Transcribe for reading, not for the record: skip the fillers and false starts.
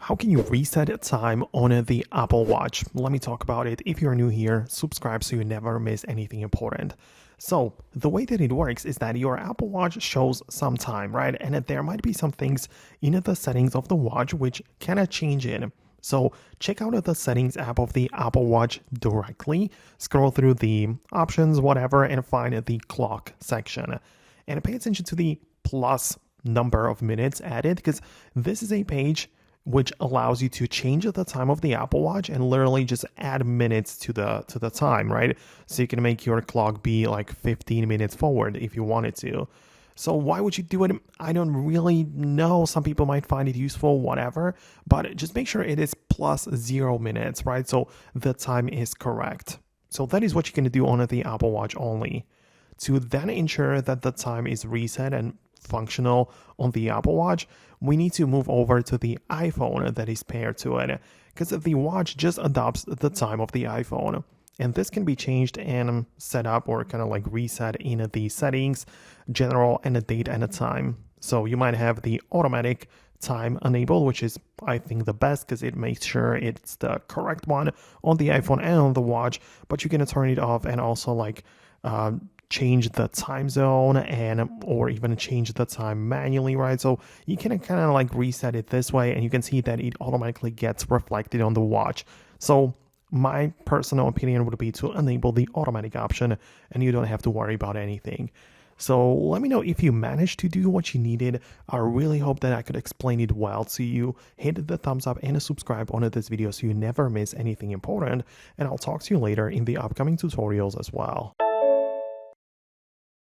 How can you reset time on the Apple Watch? Let me talk about it. If you're new here, subscribe so you never miss anything important. So the way that it works is that your Apple Watch shows some time, right? And there might be some things in the settings of the watch which cannot change it. So check out the settings app of the Apple Watch directly, scroll through the options, whatever, and find the clock section. And pay attention to the plus number of minutes added, because this is a page which allows you to change the time of the Apple Watch and literally just add minutes to the time, right? So you can make your clock be like 15 minutes forward if you wanted to. So why would you do it? I don't really know. Some people might find it useful, whatever, but just make sure it is plus 0 minutes, right? So the time is correct. So that is what you can do on the Apple Watch only. To then ensure that the time is reset and functional on the Apple Watch, we need to move over to the iPhone that is paired to it, because the watch just adopts the time of the iPhone. And this can be changed and set up or kind of like reset in the settings, general, and a date and a time. So you might have the automatic time enabled, which is, I think, the best because it makes sure it's the correct one on the iPhone and on the watch, but you can turn it off and also like change the time zone and or even change the time manually, right? So you can kind of like reset it this way, and you can see that it automatically gets reflected on the watch. So my personal opinion would be to enable the automatic option, and you don't have to worry about anything. So let me know if you managed to do what you needed. I really hope that I could explain it well to you. Hit the thumbs up and subscribe on this video so you never miss anything important, and I'll talk to you later in the upcoming tutorials as well.